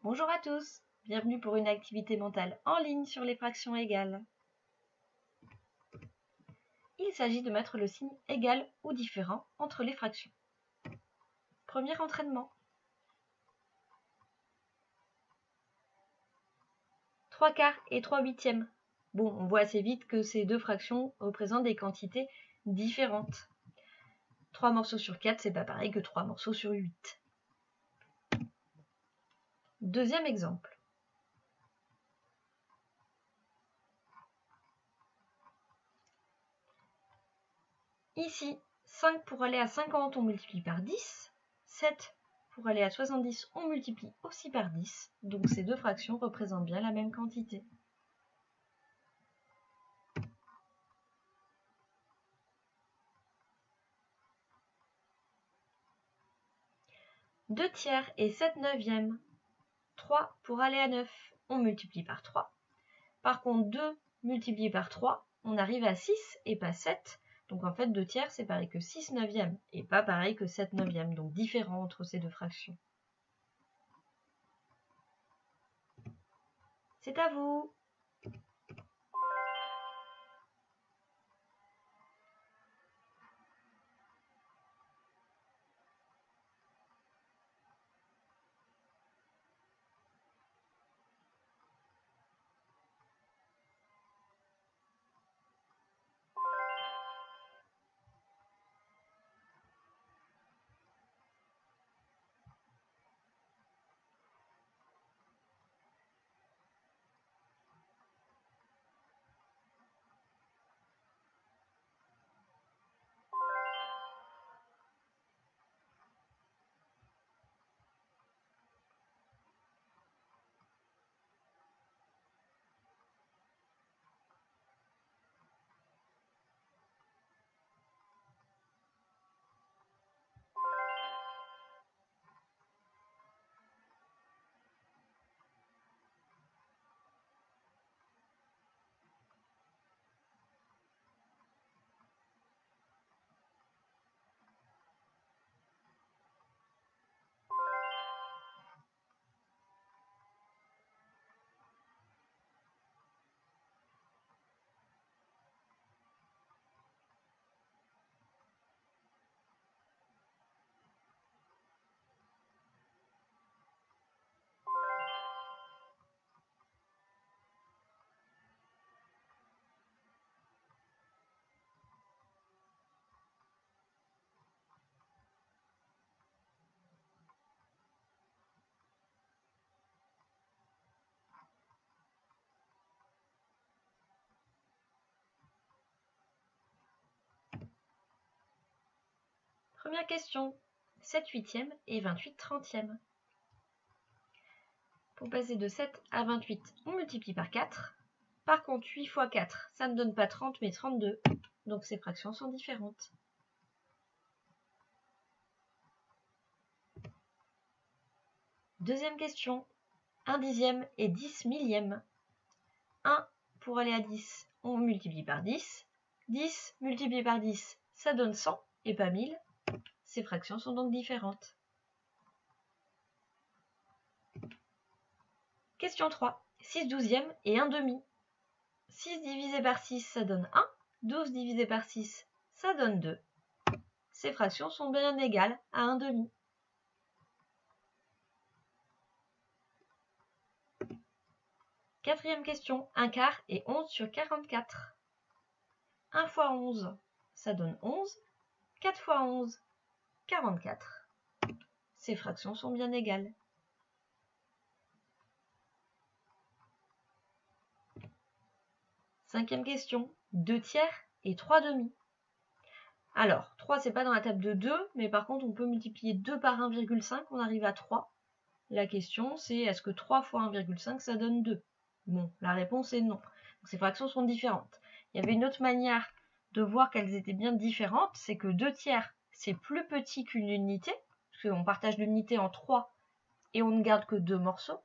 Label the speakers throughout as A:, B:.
A: Bonjour à tous, bienvenue pour une activité mentale en ligne sur les fractions égales. Il s'agit de mettre le signe égal ou différent entre les fractions. Premier entraînement. 3/4 et 3/8. Bon, on voit assez vite que ces deux fractions représentent des quantités différentes. 3 morceaux sur 4, c'est pas pareil que 3 morceaux sur 8. Deuxième exemple. Ici, 5 pour aller à 50, on multiplie par 10. 7 pour aller à 70, on multiplie aussi par 10. Donc ces deux fractions représentent bien la même quantité. « 2/3 et 7/9. 3 pour aller à 9, on multiplie par 3. Par contre, 2 multiplié par 3, on arrive à 6 et pas 7. Donc en fait, 2/3, c'est pareil que 6/9 et pas pareil que 7/9, donc différent entre ces deux fractions. C'est à vous! Première question, 7/8 et 28/30. Pour passer de 7 à 28, on multiplie par 4. Par contre, 8 fois 4, ça ne donne pas 30 mais 32. Donc ces fractions sont différentes. Deuxième question, 1/10 et 10/1000. 1 pour aller à 10, on multiplie par 10. 10 multiplié par 10, ça donne 100 et pas 1000. Ces fractions sont donc différentes. Question 3. 6/12 et 1/2. 6 divisé par 6, ça donne 1. 12 divisé par 6, ça donne 2. Ces fractions sont bien égales à 1/2. Quatrième question. 1/4 et 11 sur 44. 1 fois 11, ça donne 11. 4 fois 11, 44. Ces fractions sont bien égales. Cinquième question, 2/3 et 3/2. Alors, 3, c'est pas dans la table de 2, mais par contre, on peut multiplier 2 par 1,5, on arrive à 3. La question, c'est est-ce que 3 fois 1,5, ça donne 2? Bon, la réponse est non. Donc, ces fractions sont différentes. Il y avait une autre manière de voir qu'elles étaient bien différentes, c'est que 2/3, c'est plus petit qu'une unité, parce qu'on partage l'unité en 3 et on ne garde que 2 morceaux.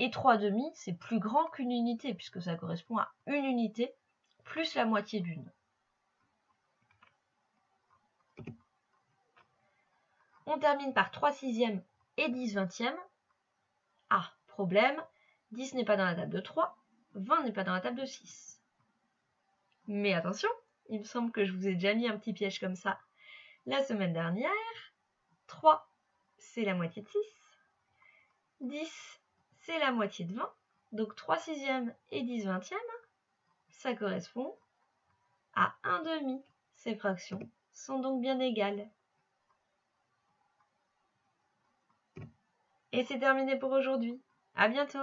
A: Et 3/2, c'est plus grand qu'une unité, puisque ça correspond à une unité plus la moitié d'une. On termine par 3/6 et 10/20. Ah, problème, 10 n'est pas dans la table de 3, 20 n'est pas dans la table de 6. Mais attention, il me semble que je vous ai déjà mis un petit piège comme ça la semaine dernière. 3, c'est la moitié de 6. 10, c'est la moitié de 20. Donc 3 sixièmes et 10 vingtièmes, ça correspond à 1 demi. Ces fractions sont donc bien égales. Et c'est terminé pour aujourd'hui. À bientôt!